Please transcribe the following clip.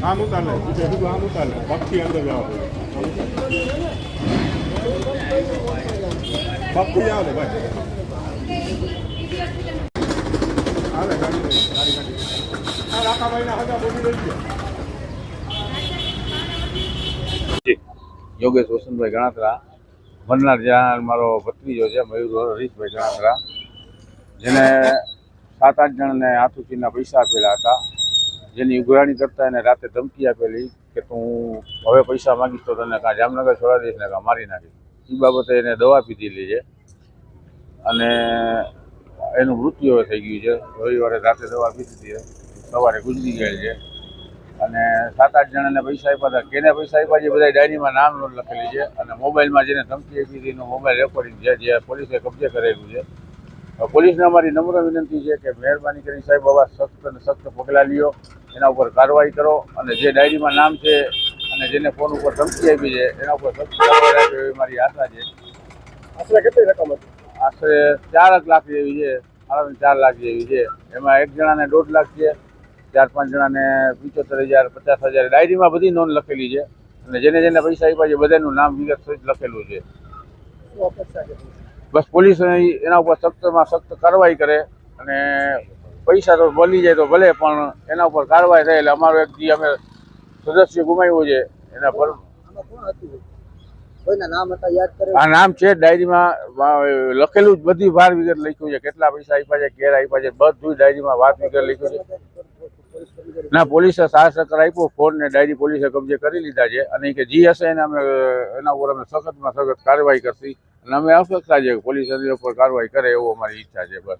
આમ ઉતાર લે સીધું આમ ઉતાર લે પગથી અંદર જવા પગથી જાવ લે ભાઈ હાલે ગાડી આ રાકાભાઈના હગા બોલી રહી છે યોગેશ વસંતભાઈ ગણાત્રા ભરનાર જ્યાં મારો ભત્રીજો છે મયુર હરીશભાઈ ગણાત્રા જેને 7-8 જણને હાથુચીના પૈસા આપેલા હતા, જેની ઉઘરાણી કરતા એને રાતે ધમકી આપેલી કે તું હવે પૈસા માગીશ તો તને કાં જામનગર છોડા દઈશ ને કાં મારી નાખીશ. એ બાબતે એને દવા પીધેલી છે અને એનું મૃત્યુ થઈ ગયું છે. રવિવારે રાતે દવા પીધી હતી, સવારે ગુજરી ગયેલ છે. અને 7-8 જણાને પૈસા આપ્યા હતા. કેને પૈસા આપ્યા છે બધા ડાયરીમાં નામ નોંધ લખેલી છે અને મોબાઈલમાં જેને ધમકી આપી હતી એનું મોબાઈલ રેકોર્ડિંગ છે, જે પોલીસે કબજે કરેલું છે. પોલીસને અમારી નમ્ર વિનંતી છે કે મહેરબાની કરી સાહેબ આવા સખ્ત અને સખ્ત પગલાં લ્યો, એના ઉપર કાર્યવાહી કરો અને જે ડાયરીમાં નામ છે અને જેને ફોન ઉપર ધમકી આપી છે એના ઉપર સખ્ત કાર્યવાહી રાખે એવી મારી આશા છે. આશરે કેટલી રકમ હતી? આશરે 4 લાખ જેવી છે, 4 લાખ જેવી છે. એમાં એક જણાને 1.5 લાખ છે, 4-5 જણાને 75,000 50,000 ડાયરીમાં બધી નોંધ લખેલી છે અને જેને જેને પૈસા આપ્યા છે બધાનું નામ વિગત સહિત લખેલું છે. બસ પોલીસ એના ઉપર સખ્તમાં સખ્ત કાર્યવાહી કરે અને પૈસા તો બોલી જાય તો ભલે, પણ એના ઉપર કાર્યવાહી થાય એટલે અમારો એક જે અમે સદસ્ય ગુમાવ્યું છે એના પર આ નામ છે ડાયરીમાં લખેલું જ, બધી વાર વિગત લખ્યું છે, કેટલા પૈસા આપ્યા છે, ક્યારે આપ્યા છે, બધું ડાયરીમાં વાત વિગત લખ્યું છે. ના, પોલીસે સાથ સહકાર આપ્યો, ફોન ને ડાયરી પોલીસે કબજે કરી લીધા છે અને કે જી હશે એને અમે એના ઉપર અમે સખતમાં સખત કાર્યવાહી કરશી અને અમે અપેક્ષા છે કે પોલીસ એની ઉપર કાર્યવાહી કરે એવું અમારી ઈચ્છા છે. બસ.